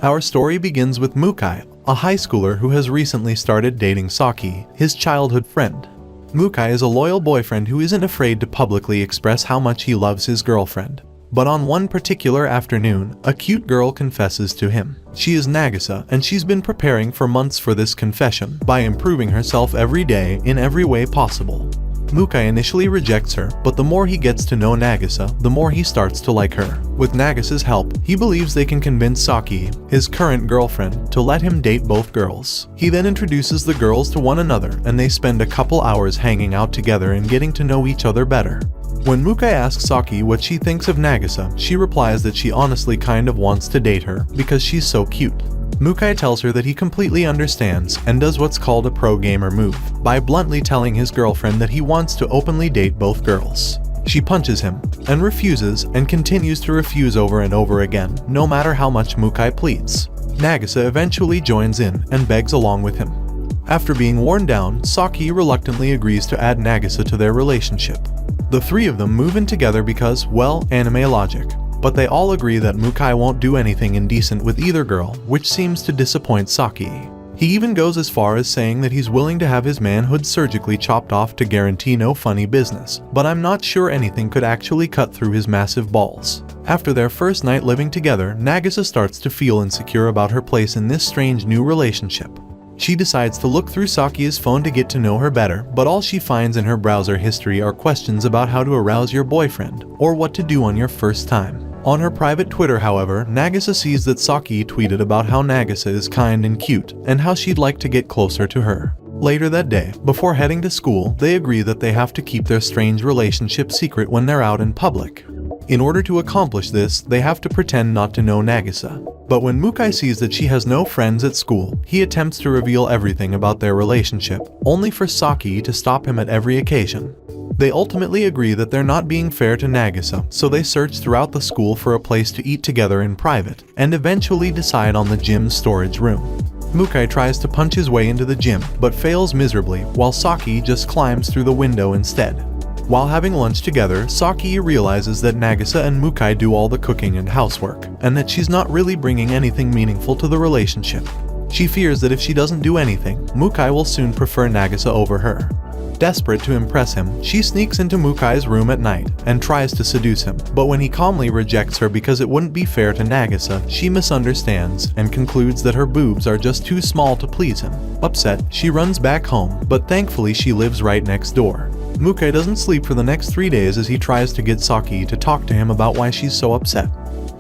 Our story begins with Mukai, a high schooler who has recently started dating Saki, his childhood friend. Mukai is a loyal boyfriend who isn't afraid to publicly express how much he loves his girlfriend. But on one particular afternoon, a cute girl confesses to him. She is Nagisa, and she's been preparing for months for this confession by improving herself every day in every way possible. Mukai initially rejects her, but the more he gets to know Nagisa, the more he starts to like her. With Nagisa's help, he believes they can convince Saki, his current girlfriend, to let him date both girls. He then introduces the girls to one another, and they spend a couple hours hanging out together and getting to know each other better. When Mukai asks Saki what she thinks of Nagisa, she replies that she honestly kind of wants to date her because she's so cute. Mukai tells her that he completely understands and does what's called a pro-gamer move by bluntly telling his girlfriend that he wants to openly date both girls. She punches him and refuses and continues to refuse over and over again, no matter how much Mukai pleads. Nagisa eventually joins in and begs along with him. After being worn down, Saki reluctantly agrees to add Nagisa to their relationship. The three of them move in together because, well, anime logic. But they all agree that Mukai won't do anything indecent with either girl, which seems to disappoint Saki. He even goes as far as saying that he's willing to have his manhood surgically chopped off to guarantee no funny business, but I'm not sure anything could actually cut through his massive balls. After their first night living together, Nagisa starts to feel insecure about her place in this strange new relationship. She decides to look through Saki's phone to get to know her better, but all she finds in her browser history are questions about how to arouse your boyfriend, or what to do on your first time. On her private Twitter, however, Nagisa sees that Saki tweeted about how Nagisa is kind and cute, and how she'd like to get closer to her. Later that day, before heading to school, they agree that they have to keep their strange relationship secret when they're out in public. In order to accomplish this, they have to pretend not to know Nagisa. But when Mukai sees that she has no friends at school, he attempts to reveal everything about their relationship, only for Saki to stop him at every occasion. They ultimately agree that they're not being fair to Nagisa, so they search throughout the school for a place to eat together in private, and eventually decide on the gym's storage room. Mukai tries to punch his way into the gym, but fails miserably, while Saki just climbs through the window instead. While having lunch together, Saki realizes that Nagisa and Mukai do all the cooking and housework, and that she's not really bringing anything meaningful to the relationship. She fears that if she doesn't do anything, Mukai will soon prefer Nagisa over her. Desperate to impress him, she sneaks into Mukai's room at night and tries to seduce him, but when he calmly rejects her because it wouldn't be fair to Nagisa, she misunderstands and concludes that her boobs are just too small to please him. Upset, she runs back home, but thankfully she lives right next door. Mukai doesn't sleep for the next 3 days as he tries to get Saki to talk to him about why she's so upset.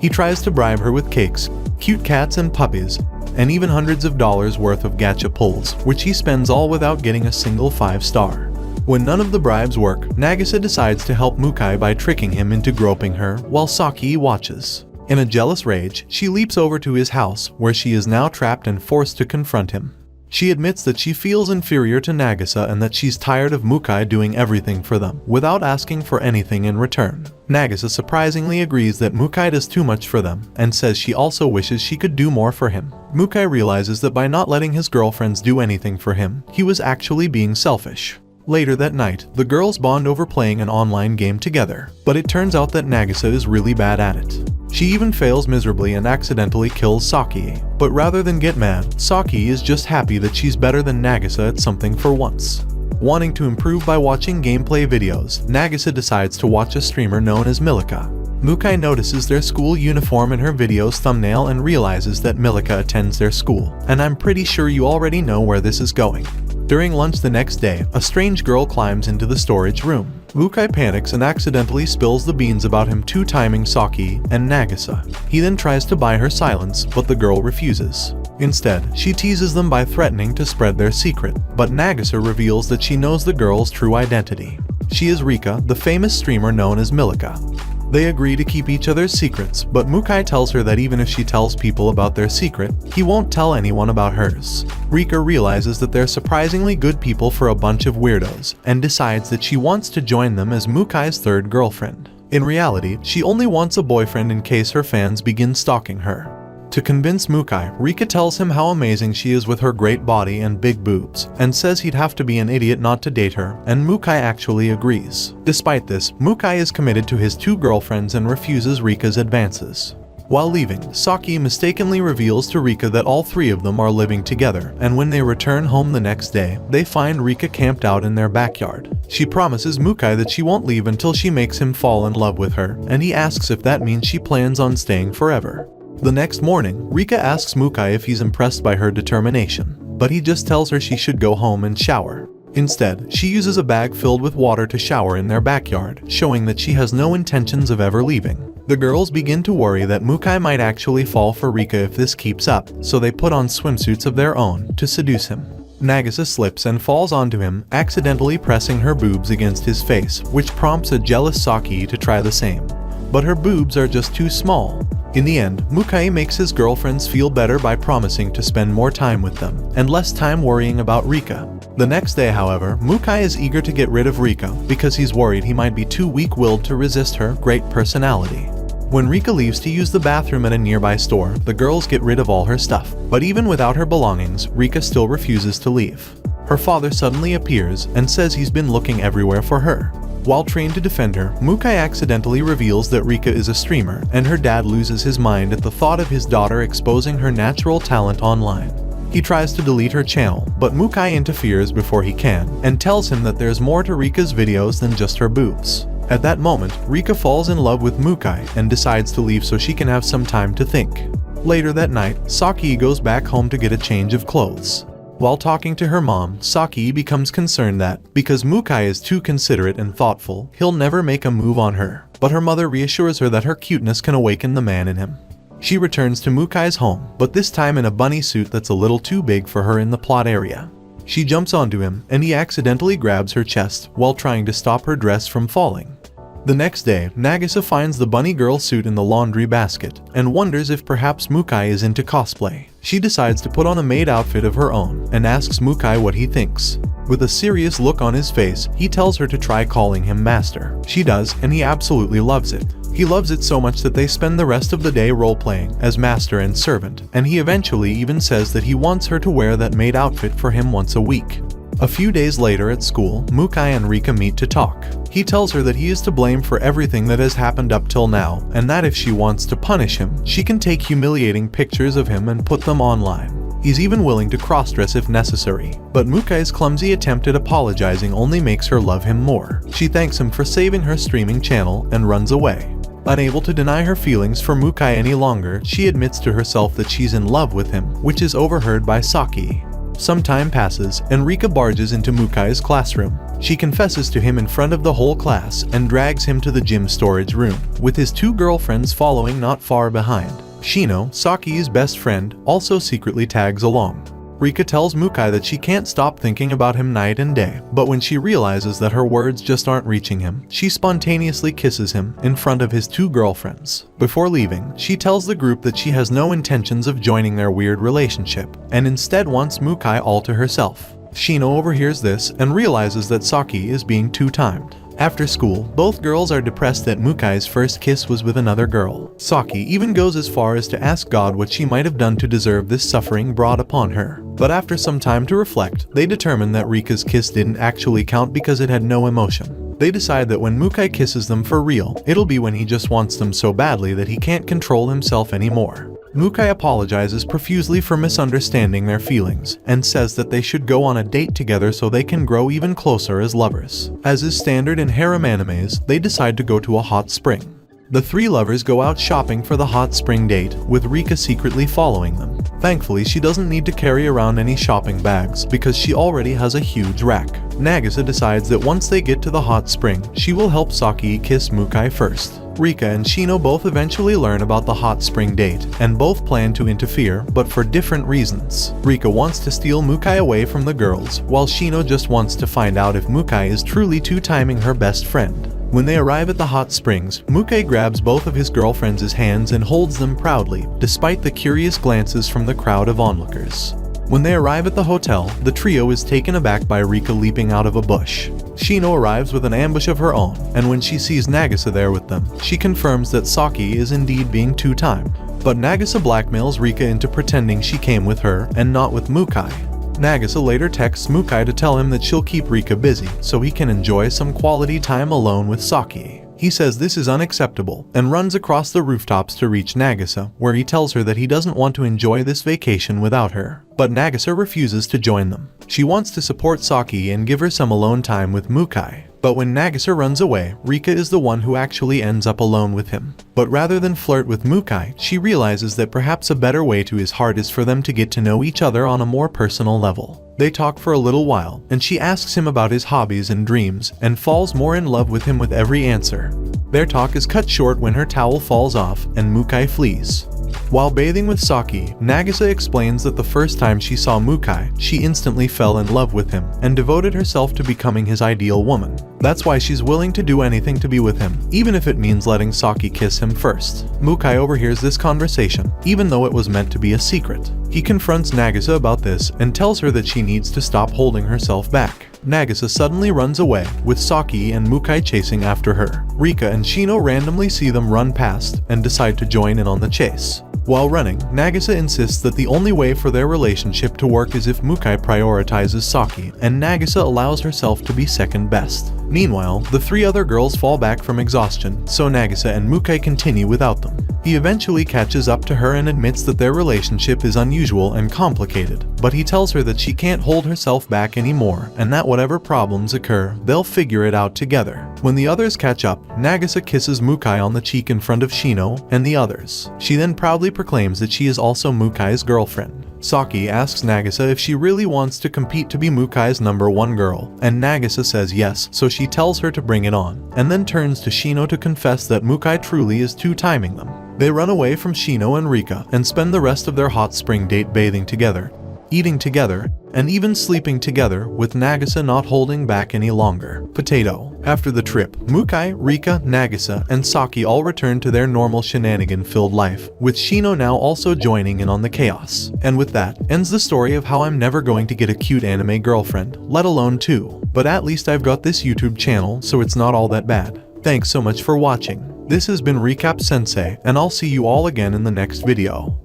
He tries to bribe her with cakes, cute cats and puppies, and even hundreds of dollars worth of gacha pulls, which he spends all without getting a single 5-star. When none of the bribes work, Nagisa decides to help Mukai by tricking him into groping her while Saki watches. In a jealous rage, she leaps over to his house, where she is now trapped and forced to confront him. She admits that she feels inferior to Nagisa and that she's tired of Mukai doing everything for them, without asking for anything in return. Nagisa surprisingly agrees that Mukai does too much for them, and says she also wishes she could do more for him. Mukai realizes that by not letting his girlfriends do anything for him, he was actually being selfish. Later that night, the girls bond over playing an online game together, but it turns out that Nagisa is really bad at it. She even fails miserably and accidentally kills Saki, but rather than get mad, Saki is just happy that she's better than Nagisa at something for once. Wanting to improve by watching gameplay videos, Nagisa decides to watch a streamer known as Milika. Mukai notices their school uniform in her video's thumbnail and realizes that Milika attends their school, and I'm pretty sure you already know where this is going. During lunch the next day, a strange girl climbs into the storage room. Mukai panics and accidentally spills the beans about him two-timing Saki and Nagisa. He then tries to buy her silence, but the girl refuses. Instead, she teases them by threatening to spread their secret, but Nagisa reveals that she knows the girl's true identity. She is Rika, the famous streamer known as Milika. They agree to keep each other's secrets, but Mukai tells her that even if she tells people about their secret, he won't tell anyone about hers. Rika realizes that they're surprisingly good people for a bunch of weirdos, and decides that she wants to join them as Mukai's third girlfriend. In reality, she only wants a boyfriend in case her fans begin stalking her. To convince Mukai, Rika tells him how amazing she is with her great body and big boobs, and says he'd have to be an idiot not to date her, and Mukai actually agrees. Despite this, Mukai is committed to his two girlfriends and refuses Rika's advances. While leaving, Saki mistakenly reveals to Rika that all three of them are living together, and when they return home the next day, they find Rika camped out in their backyard. She promises Mukai that she won't leave until she makes him fall in love with her, and he asks if that means she plans on staying forever. The next morning, Rika asks Mukai if he's impressed by her determination, but he just tells her she should go home and shower. Instead, she uses a bag filled with water to shower in their backyard, showing that she has no intentions of ever leaving. The girls begin to worry that Mukai might actually fall for Rika if this keeps up, so they put on swimsuits of their own to seduce him. Nagisa slips and falls onto him, accidentally pressing her boobs against his face, which prompts a jealous Saki to try the same. But her boobs are just too small. In the end, Mukai makes his girlfriends feel better by promising to spend more time with them, and less time worrying about Rika. The next day, however, Mukai is eager to get rid of Rika because he's worried he might be too weak-willed to resist her great personality. When Rika leaves to use the bathroom at a nearby store, the girls get rid of all her stuff. But even without her belongings, Rika still refuses to leave. Her father suddenly appears and says he's been looking everywhere for her. While trained to defend her, Mukai accidentally reveals that Rika is a streamer, and her dad loses his mind at the thought of his daughter exposing her natural talent online. He tries to delete her channel, but Mukai interferes before he can, and tells him that there's more to Rika's videos than just her boobs. At that moment, Rika falls in love with Mukai and decides to leave so she can have some time to think. Later that night, Saki goes back home to get a change of clothes. While talking to her mom, Saki becomes concerned that, because Mukai is too considerate and thoughtful, he'll never make a move on her. But her mother reassures her that her cuteness can awaken the man in him. She returns to Mukai's home, but this time in a bunny suit that's a little too big for her in the plot area. She jumps onto him, and he accidentally grabs her chest while trying to stop her dress from falling. The next day, Nagisa finds the bunny girl suit in the laundry basket and wonders if perhaps Mukai is into cosplay. She decides to put on a maid outfit of her own and asks Mukai what he thinks. With a serious look on his face, he tells her to try calling him master. She does, and he absolutely loves it. He loves it so much that they spend the rest of the day role-playing as master and servant, and he eventually even says that he wants her to wear that maid outfit for him once a week. A few days later at school, Mukai and Rika meet to talk. He tells her that he is to blame for everything that has happened up till now, and that if she wants to punish him, she can take humiliating pictures of him and put them online. He's even willing to cross-dress if necessary. But Mukai's clumsy attempt at apologizing only makes her love him more. She thanks him for saving her streaming channel and runs away. Unable to deny her feelings for Mukai any longer, she admits to herself that she's in love with him, which is overheard by Saki. Some time passes, and Rika barges into Mukai's classroom. She confesses to him in front of the whole class and drags him to the gym storage room, with his two girlfriends following not far behind. Shino, Saki's best friend, also secretly tags along. Rika tells Mukai that she can't stop thinking about him night and day, but when she realizes that her words just aren't reaching him, she spontaneously kisses him in front of his two girlfriends. Before leaving, she tells the group that she has no intentions of joining their weird relationship, and instead wants Mukai all to herself. Shino overhears this and realizes that Saki is being two-timed. After school, both girls are depressed that Mukai's first kiss was with another girl. Saki even goes as far as to ask God what she might have done to deserve this suffering brought upon her. But after some time to reflect, they determine that Rika's kiss didn't actually count because it had no emotion. They decide that when Mukai kisses them for real, it'll be when he just wants them so badly that he can't control himself anymore. Mukai apologizes profusely for misunderstanding their feelings, and says that they should go on a date together so they can grow even closer as lovers. As is standard in harem animes, they decide to go to a hot spring. The three lovers go out shopping for the hot spring date, with Rika secretly following them. Thankfully, she doesn't need to carry around any shopping bags because she already has a huge rack. Nagisa decides that once they get to the hot spring, she will help Saki kiss Mukai first. Rika and Shino both eventually learn about the hot spring date, and both plan to interfere, but for different reasons. Rika wants to steal Mukai away from the girls, while Shino just wants to find out if Mukai is truly two-timing her best friend. When they arrive at the hot springs, Mukai grabs both of his girlfriends' hands and holds them proudly, despite the curious glances from the crowd of onlookers. When they arrive at the hotel, the trio is taken aback by Rika leaping out of a bush. Shino arrives with an ambush of her own, and when she sees Nagisa there with them, she confirms that Saki is indeed being two-timed. But Nagisa blackmails Rika into pretending she came with her and not with Mukai. Nagisa later texts Mukai to tell him that she'll keep Rika busy so he can enjoy some quality time alone with Saki. He says this is unacceptable and runs across the rooftops to reach Nagisa, where he tells her that he doesn't want to enjoy this vacation without her. But Nagisa refuses to join them. She wants to support Saki and give her some alone time with Mukai. But when Nagisa runs away, Rika is the one who actually ends up alone with him. But rather than flirt with Mukai, she realizes that perhaps a better way to his heart is for them to get to know each other on a more personal level. They talk for a little while, and she asks him about his hobbies and dreams, and falls more in love with him with every answer. Their talk is cut short when her towel falls off, and Mukai flees. While bathing with Saki, Nagisa explains that the first time she saw Mukai, she instantly fell in love with him, and devoted herself to becoming his ideal woman. That's why she's willing to do anything to be with him, even if it means letting Saki kiss him first. Mukai overhears this conversation, even though it was meant to be a secret. He confronts Nagisa about this, and tells her that she needs to stop holding herself back. Nagisa suddenly runs away, with Saki and Mukai chasing after her. Rika and Shino randomly see them run past, and decide to join in on the chase. While running, Nagisa insists that the only way for their relationship to work is if Mukai prioritizes Saki, and Nagisa allows herself to be second best. Meanwhile, the three other girls fall back from exhaustion, so Nagisa and Mukai continue without them. He eventually catches up to her and admits that their relationship is unusual and complicated, but he tells her that she can't hold herself back anymore, and that whatever problems occur, they'll figure it out together. When the others catch up, Nagisa kisses Mukai on the cheek in front of Shino and the others. She then proudly proclaims that she is also Mukai's girlfriend. Saki asks Nagisa if she really wants to compete to be Mukai's #1 girl, and Nagisa says yes, so she tells her to bring it on, and then turns to Shino to confess that Mukai truly is two-timing them. They run away from Shino and Rika, and spend the rest of their hot spring date bathing together, eating together, and even sleeping together, with Nagisa not holding back any longer. Potato. After the trip, Mukai, Rika, Nagisa, and Saki all return to their normal shenanigan-filled life, with Shino now also joining in on the chaos. And with that, ends the story of how I'm never going to get a cute anime girlfriend, let alone two. But at least I've got this YouTube channel, so it's not all that bad. Thanks so much for watching. This has been Recap Sensei, and I'll see you all again in the next video.